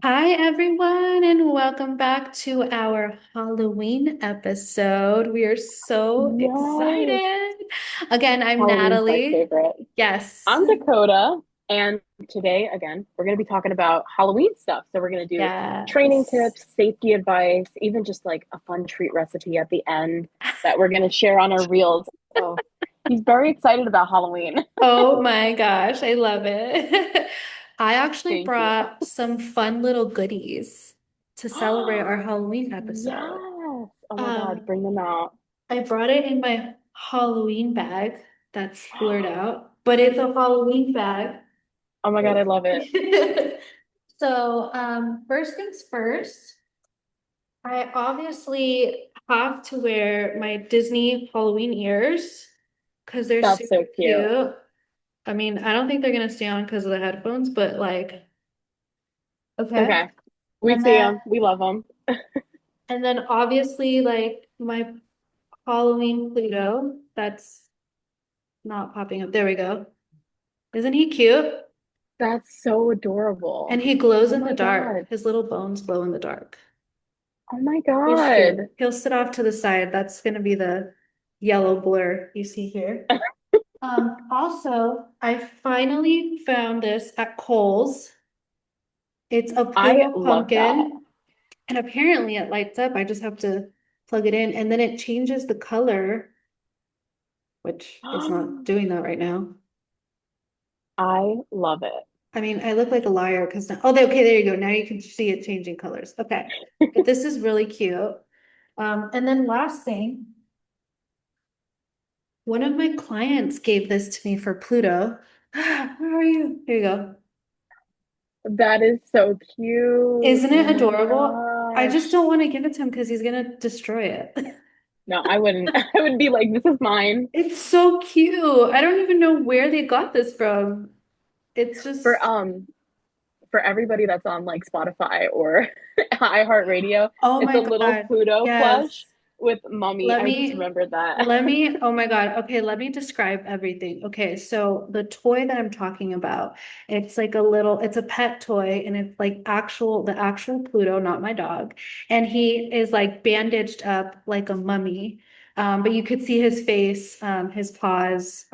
Hi, everyone, and welcome back to our Halloween episode. We are so Yes, excited. Again, I'm Halloween's my Natalie. favorite. Yes, I'm Dakota, and today, again, we're going to be talking about Halloween stuff. So, we're going to do training yes. tips, safety advice, even just like a fun treat recipe at the end that we're going to share on our reels. So, he's very excited about Halloween. Oh my gosh, I love it. I actually Thank you. brought some fun little goodies to celebrate our Halloween episode. Yes. Oh my God, Um, bring them out. I brought it in my Halloween bag that's blurred out, but it's a Halloween bag. Oh my God, I love it. So, first things first, I obviously have to wear my Disney Halloween ears because they're That's super so cute. cute. I mean, I don't think they're gonna stay on because of the headphones, but like, okay. Okay. We And see then, them, we love them. and then obviously, like my Halloween Pluto, that's not popping up. There we go. Isn't he cute? That's so And adorable. he glows Oh in the my dark. God. His little bones glow in the dark. Oh my He's cute. God. He'll sit off to the side. That's gonna be the yellow blur you see here. Also, I finally found this at Kohl's. It's a I Pluto love that. pumpkin, and apparently it lights up. I just have to plug it in, and then it changes the color, which it's not doing that right now. I love it. I mean, I look like a liar because now, oh, okay, there you go. Now you can see it changing colors. Okay, but this is really cute. And then last thing, one of my clients gave this to me for Pluto. Where are you? Here you go. That is so cute. Isn't Oh it my adorable? I just gosh. don't want to give it to him because he's gonna destroy it. No, I wouldn't. I would be like, this is mine. It's so cute. I don't even know where they got this from. It's For just, um for everybody that's on like Spotify or iHeartRadio, oh it's my a little God. Pluto plush Yes. with Mummy. Let I just me, remembered that. let me, oh my God. Okay, let me describe everything. Okay, so the toy that I'm talking about, it's like a little, it's a pet toy and it's like the actual Pluto, not my dog. And he is like bandaged up like a mummy. But you could see his face, his paws,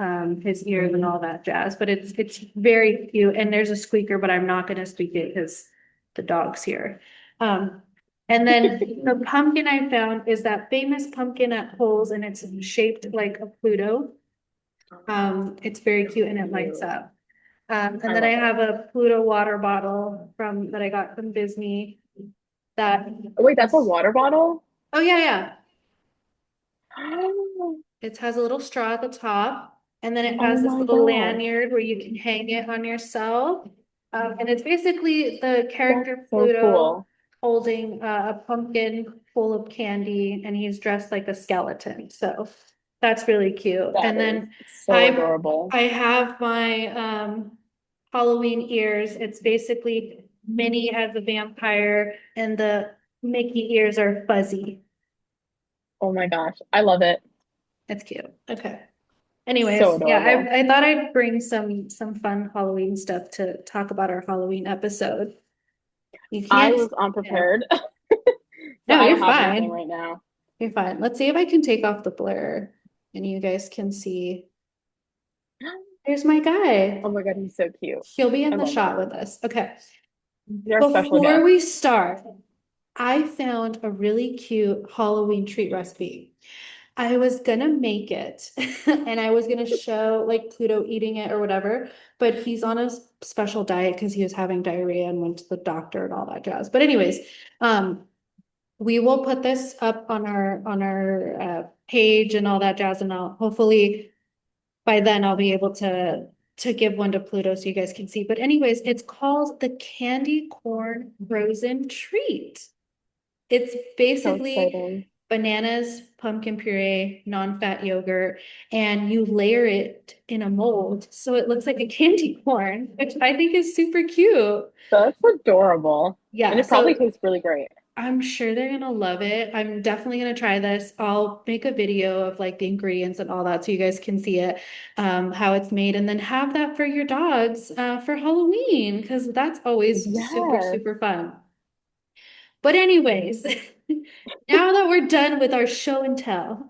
his ears and all that jazz. But it's very cute. And there's a squeaker, but I'm not gonna squeak it because the dog's here. Um, and then the pumpkin I found is that famous pumpkin at Kohl's and it's shaped like a Pluto. It's very cute and it lights Cute. up. And I then I love it. have a Pluto water bottle from that I got from Disney that Oh, wait, that's a has, water bottle? oh yeah, yeah. Oh It has a little straw at the top, and then it has this my little gosh. lanyard where you can hang it on yourself. And it's basically the That's character so Pluto cool. holding a pumpkin full of candy, and he's dressed like a skeleton. So that's really cute. That And is then so adorable. I have my Halloween ears. It's basically Minnie as a vampire, and the Mickey ears are fuzzy. Oh my gosh. I love it. It's cute. Okay. So Anyways, yeah, adorable. I thought I'd bring some fun Halloween stuff to talk about our Halloween episode. You I can't, was yeah. unprepared, so No, I you're don't have anything fine. right now. You're fine. Let's see if I can take off the blur and you guys can see. There's my Oh guy. my God, he's so cute. He'll be I in the love it. shot with us. Okay. He's our special Before guest. we start, I found a really cute Halloween treat recipe. I was gonna make it and I was gonna show like Pluto eating it or whatever, but he's on a special diet because he was having diarrhea and went to the doctor and all that jazz. But anyways, um, we will put this up on our page and all that jazz, and I'll hopefully by then I'll be able to give one to Pluto so you guys can see. But anyways, it's called the candy corn frozen treat. It's So basically exciting. bananas, pumpkin puree, non-fat yogurt, and you layer it in a mold so it looks like a candy corn, which I think is super cute. That's adorable. And Yeah, it probably so tastes really great. I'm sure they're gonna love it. I'm definitely gonna try this. I'll make a video of like the ingredients and all that so you guys can see it, how it's made, and then have that for your dogs for Halloween because that's always super, Yes. super fun. But anyways, now that we're done with our show and tell,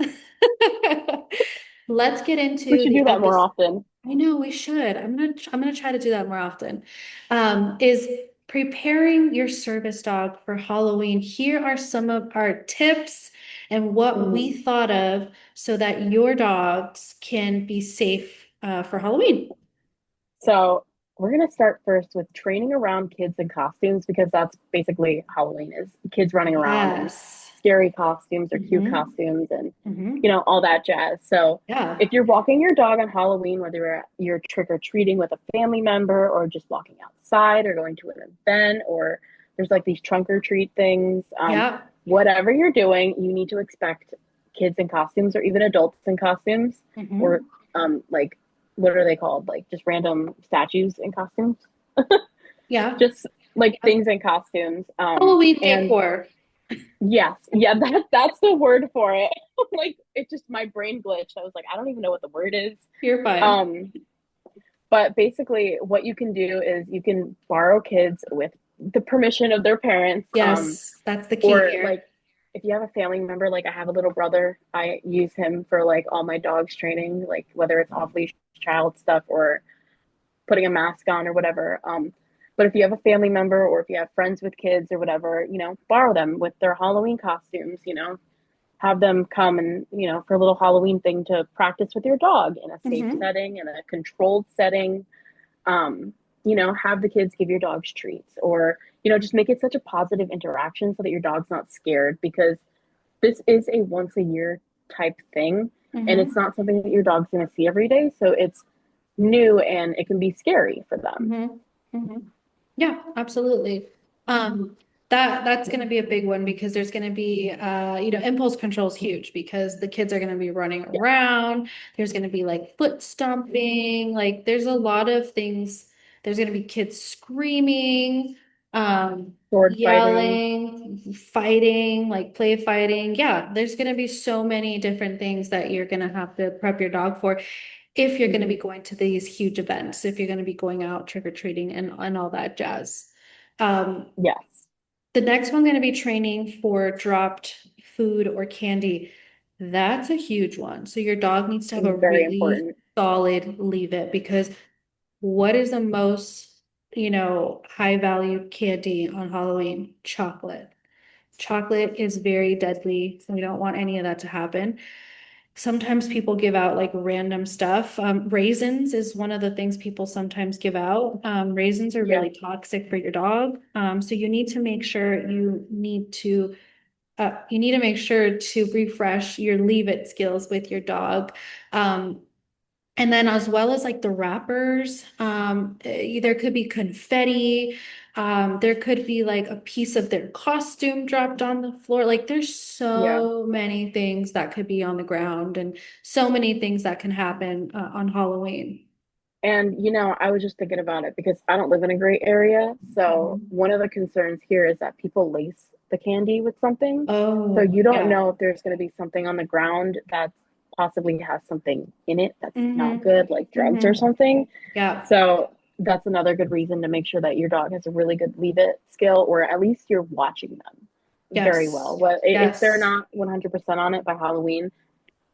let's get We into should the do that more episode. often. I know we should. I'm gonna try to do that more often. Is preparing your service dog for Halloween. Here are some of our tips and what we Mhm. thought of so that your dogs can be safe for Halloween. So we're gonna start first with training around kids in costumes because that's basically Halloween is kids running around in Yes. scary costumes or cute Mm-hmm. costumes and Mm-hmm. all that jazz. So Yeah. if you're walking your dog on Halloween, whether you're trick or treating with a family member or just walking outside or going to an event or there's like these trunk or treat things, Yeah. whatever you're doing, you need to expect kids in costumes or even adults in costumes or Mm-hmm. like what are they called? Like just random statues in costumes. Yeah. Just like things in costumes. Halloween And decor. yes, yeah, that's the word for it. Like it just my brain glitched. I was like, I don't even know what the word is. You're fine. Um, but basically what you can do is you can borrow kids with the permission of their parents. Yes, that's the key Or here. like if you have a family member, like I have a little brother, I use him for like all my dogs training, like whether it's off leash child stuff or putting a mask on or whatever. But if you have a family member or if you have friends with kids or whatever, borrow them with their Halloween costumes, have them come and, for a little Halloween thing to practice with your dog in a safe Hmm. setting, in a controlled setting. Um, have the kids give your dogs treats or, just make it such a positive interaction so that your dog's not scared because this is a once a year type thing and it's Hmm. not something that your dog's going to see every day. So it's new and it can be scary for them. Hmm. Hmm. Yeah, absolutely. Um, that's going to be a big one because there's going to be, impulse control is huge because the kids are going to be running Yeah. around. There's going to be like foot stomping. Like there's a lot of things. There's going to be kids screaming, Sword fighting. yelling, fighting, like play fighting. Yeah, there's going to be so many different things that you're going to have to prep your dog for if you're going to be Hmm. going to these huge events, if you're going to be going out trick-or-treating and all that jazz. Um, Yes. the next one going to be training for dropped food or candy. That's a huge one. So your dog needs to have a Very really important. solid leave it because what is the most, high value candy on Halloween? Chocolate. Chocolate is very deadly. So we don't want any of that to happen. Sometimes people give out like random stuff. Raisins is one of the things people sometimes give out. Raisins are Yeah. really toxic for your dog. So you need to make sure you need to make sure to refresh your leave it skills with your dog. Um, and then as well as like the wrappers, there could be confetti, there could be like a piece of their costume dropped on the floor. Like there's Yeah. so many things that could be on the ground and so many things that can happen on Halloween. And, I was just thinking about it because I don't live in a great area. So Mhm. one of the concerns here is that people lace the candy with something. So Oh, you don't yeah. know if there's going to be something on the ground that possibly has something in it that's not Mm-hmm. good, like drugs or Mm-hmm. something. Yeah. So that's another good reason to make sure that your dog has a really good leave it skill, or at least you're watching them very well. Yes. But if they're Yes. not 100% on it by Halloween,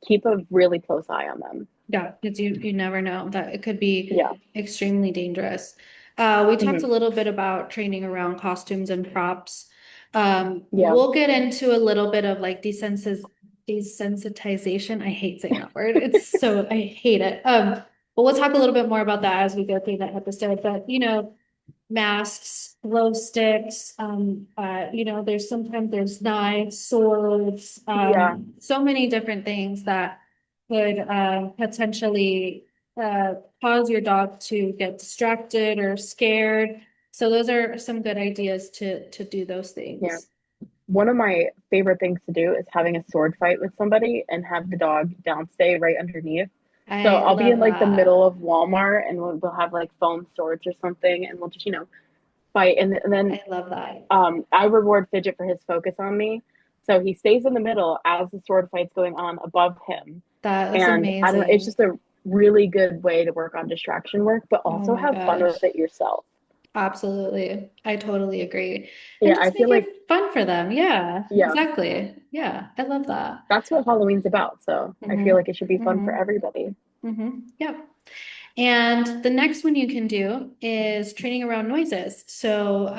keep a really close eye on them. Yeah, because you never know that it could be Yeah. extremely dangerous. We talked Hmm. a little bit about training around costumes and props. Yeah. We'll get into a little bit of like desensitization. I hate saying that word. I hate it. But we'll talk a little bit more about that as we go through that episode. But masks, glow sticks, there's sometimes there's knives, swords, Yeah. so many different things that could potentially cause your dog to get distracted or scared. So those are some good ideas to do those Yeah. things. One of my favorite things to do is having a sword fight with somebody and have the dog downstay right underneath. So I I'll be in love like the that. middle of Walmart and we'll have like foam swords or something and we'll just, fight. And then I love that. I reward Fidget for his focus on me. So he stays in the middle as the sword fight's going on above him. That is And I don't know, it's amazing. just a really good way to work on distraction work, but Oh also my have fun with gosh. it yourself. Absolutely. I totally agree. And Yeah, I just make feel like, it fun for them. Yeah, yeah, exactly. Yeah, I love that. that's what Halloween's about. So I feel Mm-hmm. like it should be fun for Mm-hmm. everybody. Mm-hmm. Yep. And the next one you can do is training around noises. So,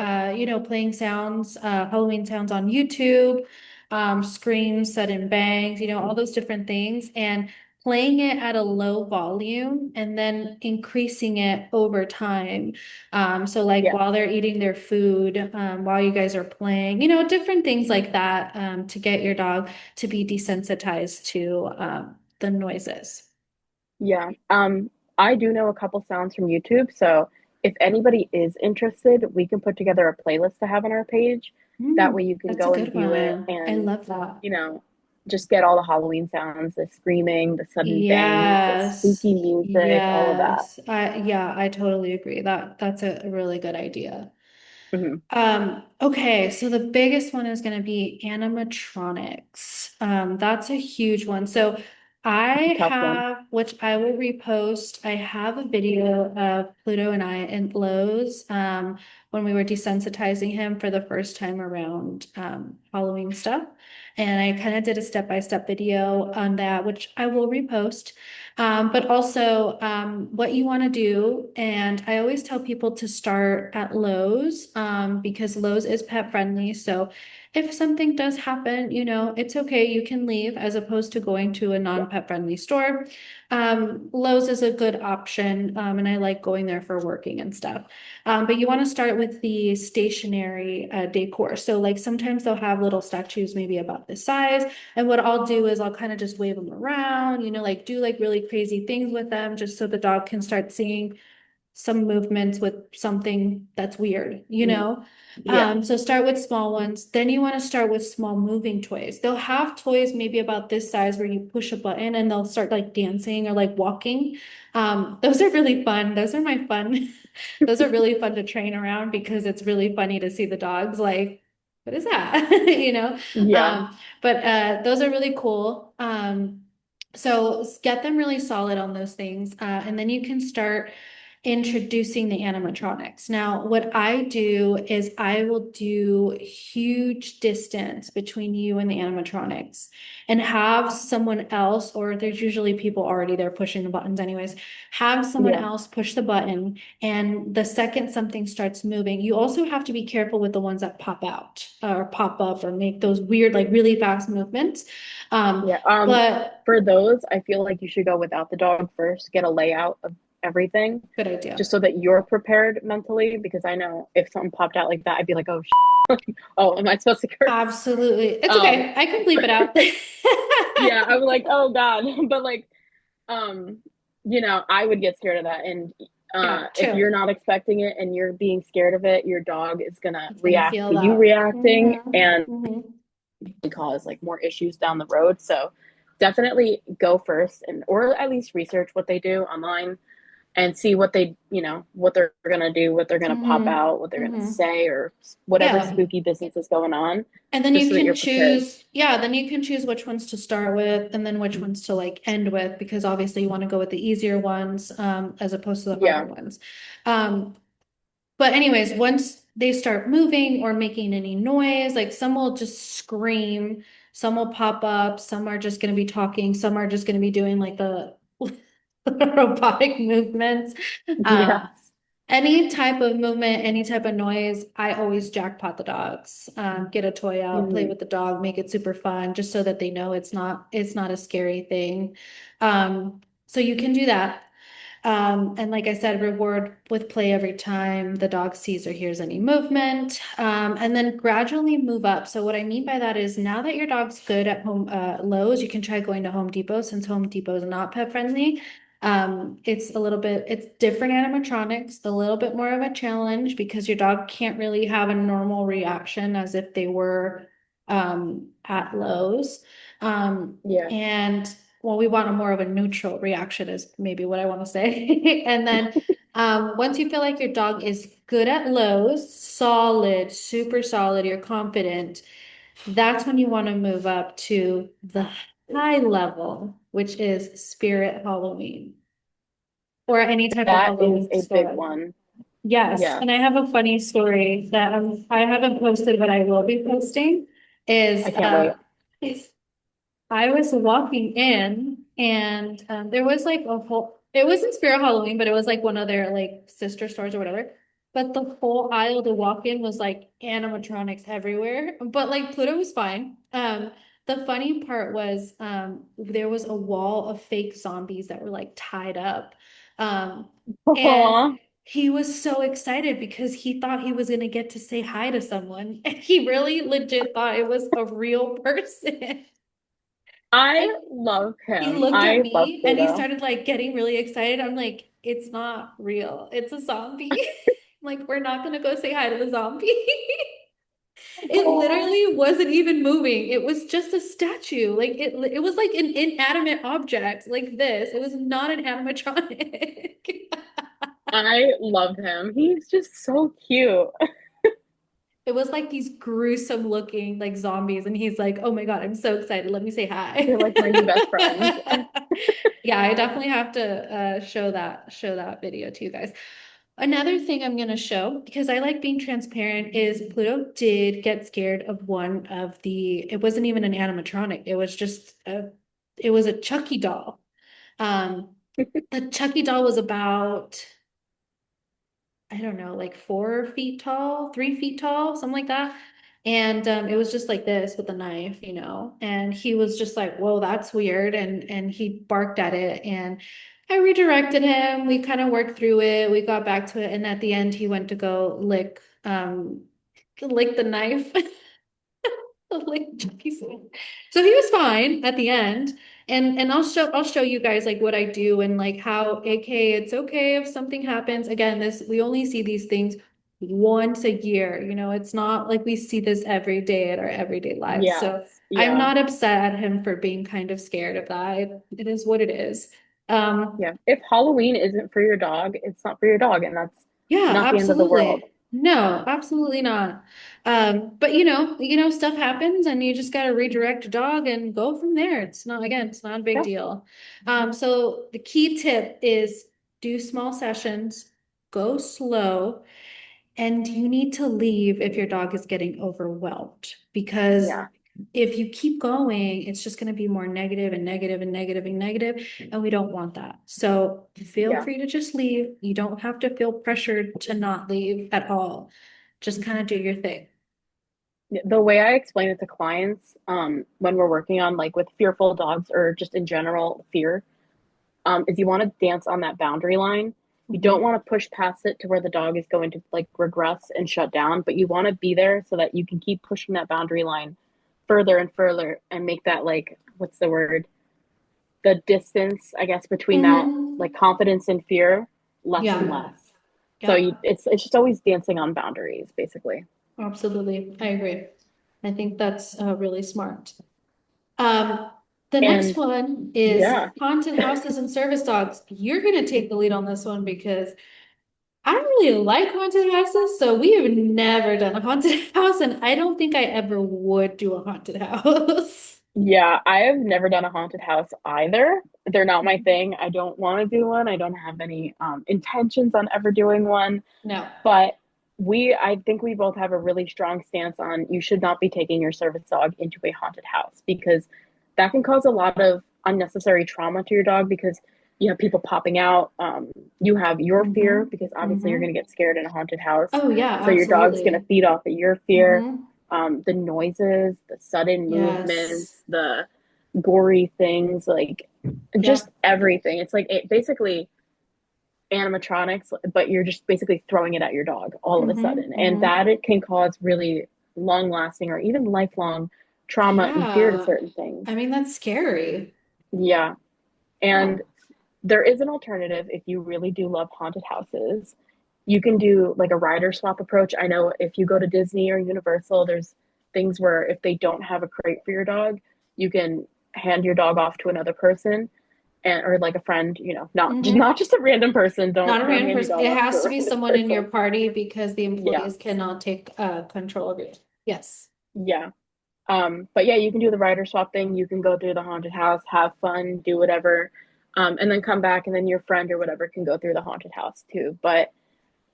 playing sounds, Halloween sounds on YouTube, screams, sudden bangs, all those different things, and playing it at a low volume and then increasing it over time. So like Yeah. while they're eating their food, while you guys are playing, different things like that, to get your dog to be desensitized to, the noises. Yeah. I do know a couple sounds from YouTube, so if anybody is interested, we can put together a playlist to have on our page. That way you can That's a go and good view it one. I and, love that. you know, just get all the Halloween sounds, the screaming, the sudden bangs, the Yes. spooky music, all of that. Yes. I totally agree. That's a really good idea. Hmm. Okay, so the biggest one is going to be animatronics. That's a huge one. So It's a I tough one. have, which I will repost, I have a video of Pluto and I in Lowe's, when we were desensitizing him for the first time around, Halloween stuff. And I kind of did a step-by-step video on that, which I will repost. But also, what you want to do, and I always tell people to start at Lowe's, because Lowe's is pet friendly. So if something does happen, it's okay. You can leave as opposed to going to a Yeah. non-pet friendly store. Lowe's is a good option, and I like going there for working and stuff. But you want to start with the stationary decor. So like sometimes they'll have little statues maybe about this size. And what I'll do is I'll kind of just wave them around, like do like really crazy things with them just so the dog can start seeing some movements with something that's weird. Mm. Yeah. So start with small ones. Then you want to start with small moving toys. They'll have toys maybe about this size where you push a button and they'll start like dancing or like walking. Those are really fun. Those are my fun. Those are really fun to train around because it's really funny to see the dogs like, what is that? Yeah. But those are really cool. So get them really solid on those things, and then you can start introducing the animatronics. Now, what I do is I will do huge distance between you and the animatronics and have someone else, or there's usually people already there pushing the buttons anyways, have someone Yeah. else push the button. And the second something starts moving, you also have to be careful with the ones that pop out or pop up or make those weird, like really fast movements. Yeah. But For those, I feel like you should go without the dog first, get a layout of everything, good idea. just so that you're prepared mentally. Because I know if something popped out like that, I'd be like, oh, oh, am I supposed to curse? Absolutely. It's Um, okay. I can bleep it out. yeah, I'm like, oh God. But like, um, I would get scared of that. And Yeah, if true. you're not expecting it and you're being scared of it, your dog is gonna It's gonna react feel to you that. reacting and Hmm. cause like more issues down the road. So definitely go first and or at least research what they do online and see what what they're gonna do, what they're gonna pop Hmm. out, what they're gonna Hmm. say, or whatever Yeah. spooky business is going on, And then just you so that can you're prepared. choose, yeah, then you can choose which ones to start with and then which ones to like end with, because obviously you want to go with the easier ones, as opposed to the harder Yeah. ones. Um, But anyways, once they start moving or making any noise, like some will just scream, some will pop up, some are just going to be talking, some are just going to be doing like the robotic movements. Um, Yes. any type of movement, any type of noise, I always jackpot the dogs. Get a toy out, play Hmm. with the dog, make it super fun, just so that they know it's not a scary thing. So you can do that. And like I said, reward with play every time the dog sees or hears any movement, and then gradually move up. So what I mean by that is now that your dog's good at home, Lowe's, you can try going to Home Depot since Home Depot is not pet friendly. It's different animatronics, a little bit more of a challenge because your dog can't really have a normal reaction as if they were, at Lowe's. Yeah. And well, we want a more of a neutral reaction is maybe what I want to say. And then once you feel like your dog is good at lows, solid, super solid, you're confident, that's when you want to move up to the high level, which is Spirit Halloween or any type of That is Halloween a big store. one. Yes, Yeah, and I have a funny story that I haven't posted, but I will be posting. Is I can't wait. is I was walking in and there was like a whole, it wasn't Spirit Halloween, but it was like one of their like sister stores or whatever. But the whole aisle to walk in was like animatronics everywhere. But like Pluto was fine. The funny part was there was a wall of fake zombies that were like tied up. Um, and Aw, he was so excited because he thought he was gonna get to say hi to someone. And he really legit thought it was a real person. I And love he him. looked at I love me and he Pluto. started like getting really excited. I'm like, it's not real. It's a zombie. Like, we're not gonna go say hi to the zombie. It Aw. literally wasn't even moving. It was just a statue. Like it was like an inanimate object like this. It was not an animatronic. I love him. He's just so cute. It was like these gruesome looking like zombies, and he's like, "Oh my God, I'm so excited. Let me say They're hi." like my new best friends. Yeah, I definitely have to show that video to you guys. Another thing I'm gonna show, because I like being transparent, is Pluto did get scared of one of the, it wasn't even an animatronic, it was a Chucky doll. Um, the Chucky doll was about I don't know, like 4 feet tall, 3 feet tall, something like that. And it was just like this with a knife, you know. And he was just like, "Whoa, that's weird," and he barked at it. And I redirected him. We kind of worked through it. We got back to it, and at the end, he went to go lick the knife. Like Chucky said. So he was fine at the end. And I'll show you guys like what I do and like how AK it's okay if something happens. Again, this we only see these things once a year. You know, it's not like we see this every day in our everyday lives. So Yes. I'm Yeah. not upset at him for being kind of scared of that. It is what it is. Um, Yeah. If Halloween isn't for your dog, it's not for your dog, and that's Yeah, not the end of the world. absolutely. No, absolutely not. But stuff happens and you just got to redirect your dog and go from there. It's not, again, it's not a big Yeah. deal. So the key tip is do small sessions, go slow, and you need to leave if your dog is getting overwhelmed because Yeah. if you keep going, it's just going to be more negative and negative and negative and negative, and we don't want that. So feel Yeah. free to just leave. You don't have to feel pressured to not leave at all. Just kind of do your thing. The way I explain it to clients, when we're working on like with fearful dogs or just in general fear, is you want to dance on that boundary line. You don't Mhm. want to push past it to where the dog is going to like regress and shut down, but you want to be there so that you can keep pushing that boundary line further and further and make that like what's the word? The distance, I guess, between that Mm-hmm. like confidence and fear less and Yeah. less. So Yep. it's just always dancing on boundaries, basically. Absolutely. I agree. I think that's really smart. Um, the next And one is yeah, haunted houses and service dogs. You're going to take the lead on this one because I don't really like haunted houses, so we have never done a haunted house, and I don't think I ever would do a haunted house. yeah, I have never done a haunted house either. They're not my thing. I don't want to do one. I don't have any intentions on ever doing one. No. But I think we both have a really strong stance on you should not be taking your service dog into a haunted house because that can cause a lot of unnecessary trauma to your dog because you have people popping out. You have your fear Mm-hmm. because obviously you're going Mm-hmm. to get scared in a haunted house. Oh yeah, So your dog's going to absolutely. feed off of your fear. Mm-hmm. The noises, the sudden Yes. movements, the gory things, like just Yep. everything. It's like it basically animatronics, but you're just basically throwing it at your dog all of a Mm-hmm. sudden. And Mm-hmm. that it can cause really long lasting or even lifelong trauma and fear to Yeah. certain things. I mean, that's scary. Yeah. Huh. And there is an alternative if you really do love haunted houses. You can do like a rider swap approach. I know if you go to Disney or Universal, there's things where if they don't have a crate for your dog, you can hand your dog off to another person and or like a friend, Hmm. not just a random person. Not a Don't random hand your person. dog It off to has a to be random someone in your person. party because the Yeah, employees cannot take control of you. Yes. yeah. But yeah, you can do the rider swap thing. You can go through the haunted house, have fun, do whatever, and then come back, and then your friend or whatever can go through the haunted house too. But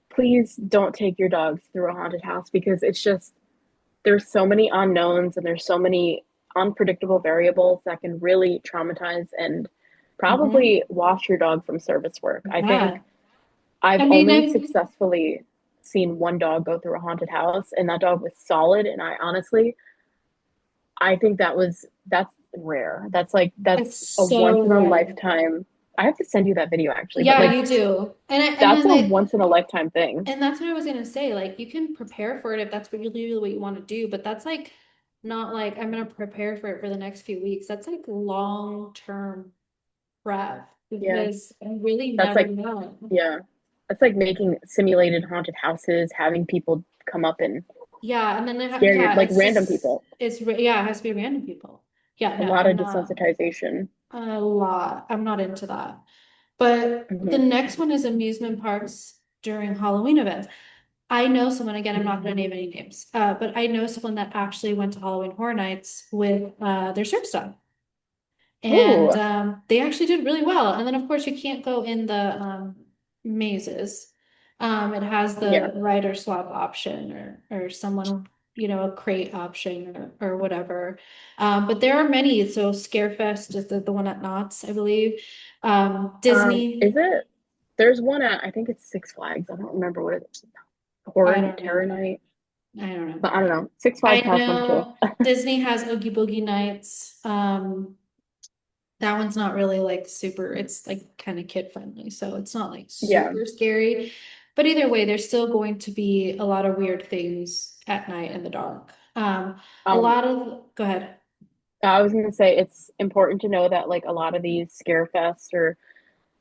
please don't take your dogs through a haunted house because it's just there's so many unknowns and there's so many unpredictable variables that can really traumatize and Hmm. probably wash your dog from service work. I think Yeah. I've I mean, only I'm, successfully seen one dog go through a haunted house, and that dog was solid. And I think that's rare. That's it's a once so in a rare. lifetime. I have to send you that video actually, but Yeah, like you do. And that's then a once in a lifetime thing. and that's what I was gonna say. Like you can prepare for it if that's really what you want to do, but that's like not like I'm gonna prepare for it for the next few weeks. That's like long term prep Yeah, because I really that's never like know. yeah, that's like making simulated haunted houses, having people come up and Yeah, and then scare you, yeah, like it's random just people. yeah, it has to be random people. Yeah, A no, lot I'm of not desensitization. a lot. I'm not into that. But the Hmm. next one is amusement parks during Halloween events. I know someone, again, I'm not gonna name any names, but I know someone that actually went to Halloween Horror Nights with their circus dog. And Ooh, they actually did really well. And then, of course, you can't go in the mazes. It has yeah. the rider swap option or someone, a crate option or whatever. But there are many. So Scarefest is the one at Knott's, I believe. Disney, Is it? There's one at I think it's Six Flags. I don't remember what it's. I Horror don't Terror know. Night, I don't know. but I don't know. Six I Flags has one too. know Disney has Oogie Boogie Nights. That one's not really like super, it's like kind of kid friendly, so it's not like Yeah. super scary. But either way, there's still going to be a lot of weird things at night in the dark. A Um, lot of, go ahead. I was gonna say it's important to know that like a lot of these scare fests or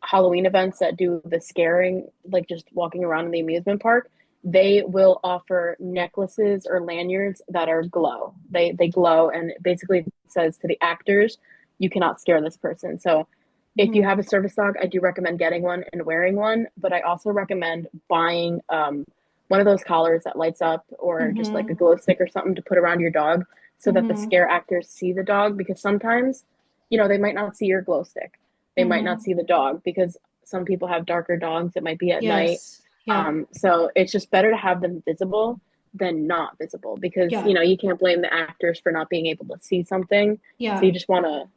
Halloween events that do the scaring, like just walking around in the amusement park, they will offer necklaces or lanyards that are glow. They glow and it basically says to the actors, you cannot scare this person. So if you Mhm. have a service dog, I do recommend getting one and wearing one, but I also recommend buying one of those collars that lights up or just like a Mhm. glow stick or something to put around your dog so that the Mhm. scare actors see the dog because sometimes, they might not see your glow stick. They might not Mhm. see the dog because some people have darker dogs. It might be at night. Yes. Yeah. So it's just better to have them visible than not visible because, Yeah. you can't blame the actors for not being able to see something. So you Yeah. just want to,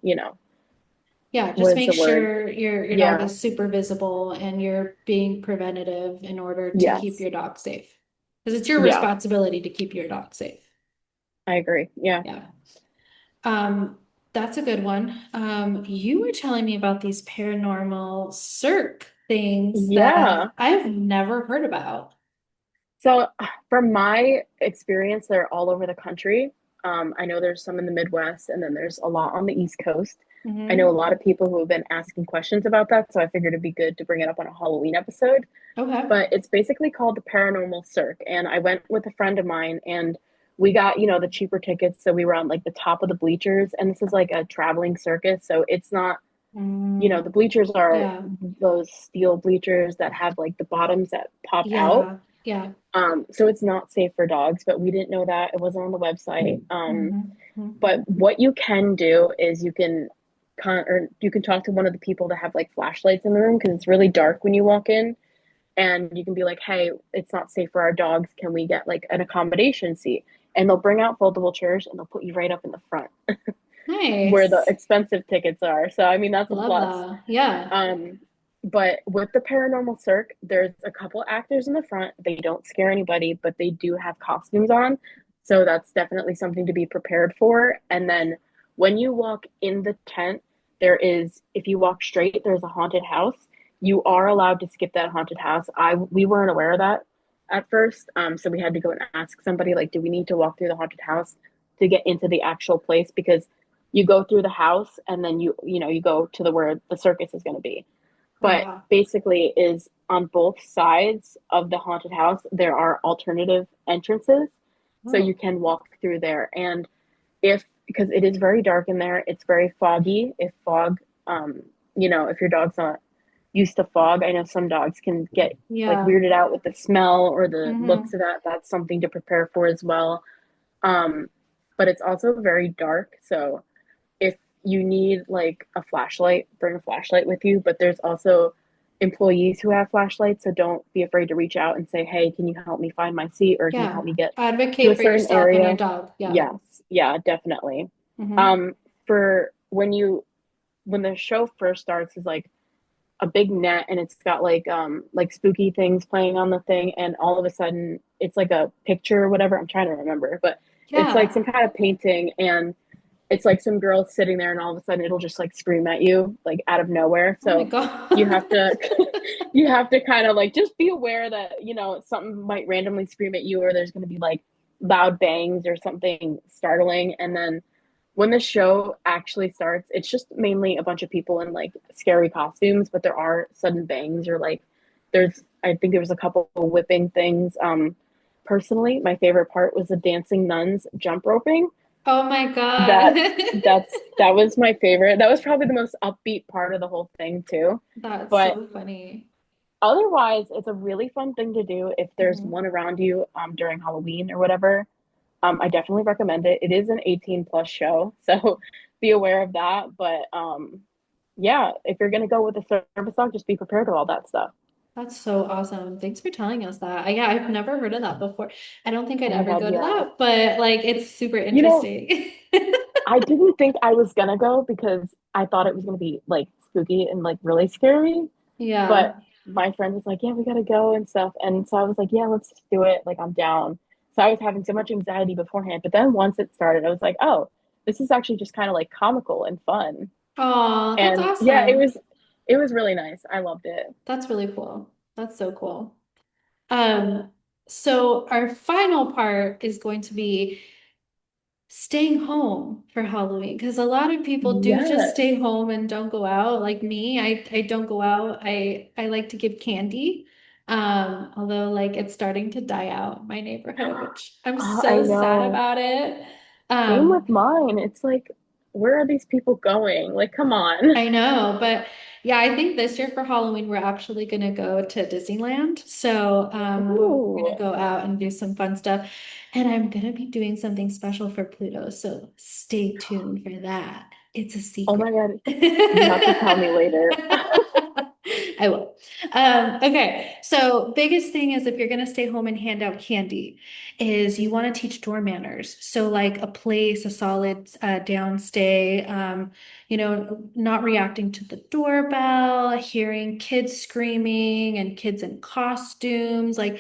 Yeah. what Just is make the word? sure your dog Yeah. is super visible and you're being preventative in order to keep Yes. your dog safe. Because it's your Yeah. responsibility to keep your dog safe. I agree. Yeah. Yeah. Um, that's a good one. You were telling me about these paranormal circ things Yeah. that I've never heard about. So, from my experience, they're all over the country. I know there's some in the Midwest, and then there's a lot on the East Coast. I know a Hmm. lot of people who have been asking questions about that, so I figured it'd be good to bring it up on a Halloween episode. Okay. But it's basically called the Paranormal Circ, and I went with a friend of mine, and we got, the cheaper tickets, so we were on like the top of the bleachers, and this is like a traveling circus, so it's not, Mm, the bleachers are yeah. those steel bleachers that have like the bottoms that pop out. Yeah. Yeah. So it's not safe for dogs, but we didn't know that. It wasn't on the website. Hmm. But Hmm. what you can do is you can talk to one of the people that have like flashlights in the room because it's really dark when you walk in, and you can be like, "Hey, it's not safe for our dogs. Can we get like an accommodation seat?" And they'll bring out foldable chairs and they'll put you right up in the front where the Nice. expensive tickets are. So I mean that's a Love plus. that. Yeah. Um, but with the paranormal circ, there's a couple actors in the front. They don't scare anybody, but they do have costumes on. So that's definitely something to be prepared for. And then when you walk in the tent, if you walk straight, there's a haunted house. You are allowed to skip that haunted house. We weren't aware of that at first. So we had to go and ask somebody, like, do we need to walk through the haunted house to get into the actual place? Because you go through the house and then you go to the where the circus is going to be, Oh, but wow. basically is on both sides of the haunted house there are alternative entrances, so you Oh. can walk through there. And if because it is very dark in there, it's very foggy. If fog if your dog's not used to fog, I know some dogs can get like Yeah. weirded out with the smell or the looks Hmm. of that. That's something to prepare for as well. Um, but it's also very dark, so if you need like a flashlight, bring a flashlight with you. But there's also employees who have flashlights, so don't be afraid to reach out and say, "Hey, can you help me find my seat, or can you Yeah. help me get to a Advocate for certain yourself and your area?" dog. Yeah. Yes, yeah, definitely. Hmm. Um, for when the show first starts, is like a big net, and it's got like spooky things playing on the thing, and all of a sudden it's like a picture or whatever. I'm trying to remember, but it's like Yeah. some kind of painting, and it's like some girl sitting there, and all of a sudden it'll just like scream at you like out of nowhere. Oh my So you God. have to you have to kind of like just be aware that something might randomly scream at you, or there's going to be like loud bangs or something startling. And then when the show actually starts, it's just mainly a bunch of people in like scary costumes, but there are sudden bangs, or like I think there was a couple of whipping things. Personally, my favorite part was the dancing nuns jump roping. Oh my God. that that was my favorite. That was probably the most upbeat part of the whole thing too. That's But so funny. otherwise, it's a really fun thing to do if there's Hmm. one around you during Halloween or whatever. I definitely recommend it. It is an 18 plus show, so be aware of that. But yeah, if you're gonna go with a service dog, just be prepared with all that stuff. That's so awesome. Thanks for telling us that. Yeah, I've never heard of that before. I don't think I'd Oh my ever God, go to yeah. that, but like it's super You know, interesting. I didn't think I was gonna go because I thought it was gonna be like spooky and like really scary. Yeah. But my friend was like, "Yeah, we gotta go and stuff." And so I was like, "Yeah, let's just do it. Like, I'm down." So I was having so much anxiety beforehand. But then once it started, I was like, "Oh, this is actually just kind of like comical and fun." Oh, that's And yeah, it awesome. was it was really nice. I loved it. That's really cool. That's so cool. Um, so our final part is going to be staying home for Halloween because a lot of people do just Yes. stay home and don't go out. Like me, I don't go out. I like to give candy. Although like it's starting to die out in my neighborhood, which I'm Oh, I so sad know. about it. Same with Um, mine. It's like, where are these people going? Like, come on. I know, but yeah, I think this year for Halloween we're actually gonna go to Disneyland. So we're gonna Ooh. go out and do some fun stuff. And I'm gonna be doing something special for Pluto. So stay tuned for that. It's a Oh my secret. God. You have to tell me later. I will. Okay, so biggest thing is if you're gonna stay home and hand out candy, is you want to teach door manners. So like a place, a solid downstay, not reacting to the doorbell, hearing kids screaming and kids in costumes, like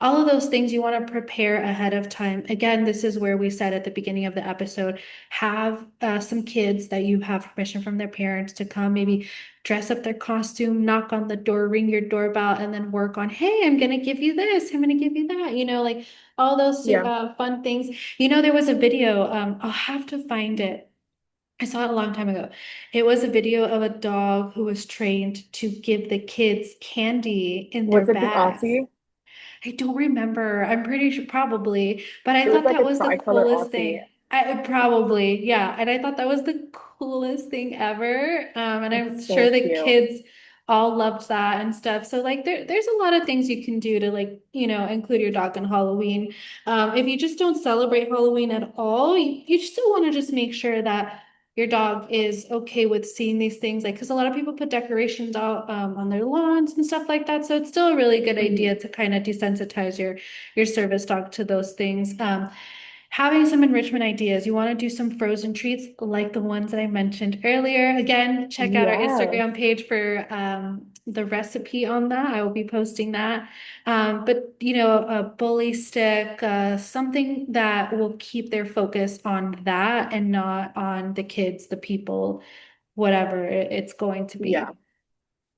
all of those things you want to prepare ahead of time. Again, this is where we said at the beginning of the episode, have some kids that you have permission from their parents to come, maybe dress up their costume, knock on the door, ring your doorbell, and then work on, hey, I'm gonna give you this, I'm gonna give you that, like all those Yeah. fun things. There was a video, I'll have to find it. I saw it a long time ago. It was a video of a dog who was trained to give the kids candy in their Was it the bags. Aussie? I don't remember. I'm pretty sure probably, but I It was thought like that a was the tricolor coolest Aussie. thing. I probably, yeah. And I thought that was the coolest thing ever. And I'm It's sure so the cute. kids all loved that and stuff. So like there's a lot of things you can do to like, include your dog in Halloween. If you just don't celebrate Halloween at all, you still want to just make sure that your dog is okay with seeing these things, like because a lot of people put decorations out on their lawns and stuff like that, so it's still a really good Mhm. idea to kind of desensitize your service dog to those things. Having some enrichment ideas. You want to do some frozen treats like the ones that I mentioned earlier. Again, check out our Yes. Instagram page for the recipe on that. I will be posting that. But a bully stick, something that will keep their focus on that and not on the kids, the people, whatever it's going to Yeah. be.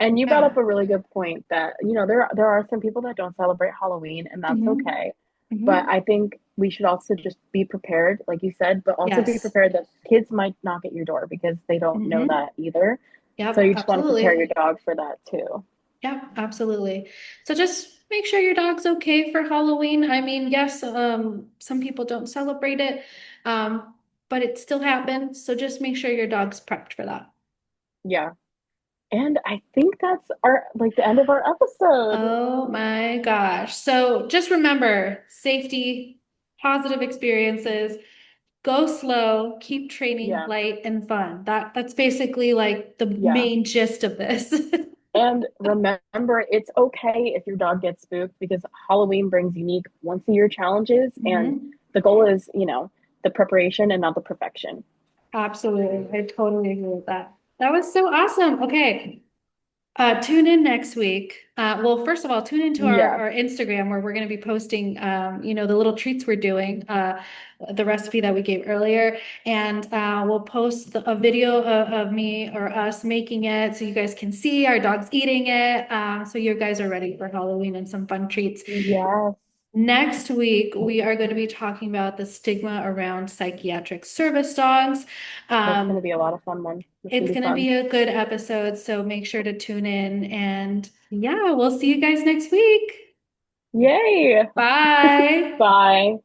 And you brought Yeah. up a really good point that, there are some people that don't celebrate Halloween, and that's Hmm. okay. But Hmm. I think we should also just be prepared, like you said, but also be Yes. prepared that kids might knock at your door because they don't know Hmm. that either. So Yep, you just want to prepare your absolutely. dog for that too. Yeah, absolutely. So just make sure your dog's okay for Halloween. I mean, yes, some people don't celebrate it, but it still happens. So just make sure your dog's prepped for that. Yeah. And I think that's our like the end of our episode. Oh my gosh. So just remember safety, positive experiences, go slow, keep training Yeah. light and fun. That's basically like the Yeah. main gist of this. And remember, it's okay if your dog gets spooked because Halloween brings unique once a year challenges. And Mhm. the goal is, the preparation and not the perfection. Absolutely. I totally agree with that. That was so awesome. Okay. Tune in next week. Well, first of all, tune into Yeah. our Instagram where we're going to be posting, the little treats we're doing, the recipe that we gave earlier, and we'll post a video of me or us making it so you guys can see our dogs eating it. So you guys are ready for Halloween and some fun treats. Yes. Next week, we are going to be talking about the stigma around psychiatric service dogs. That's going to Um, be a lot of fun one. It's going it's to be going to fun. be a good episode, so make sure to tune in. And yeah, we'll see you guys next week. Yay. Bye. Bye.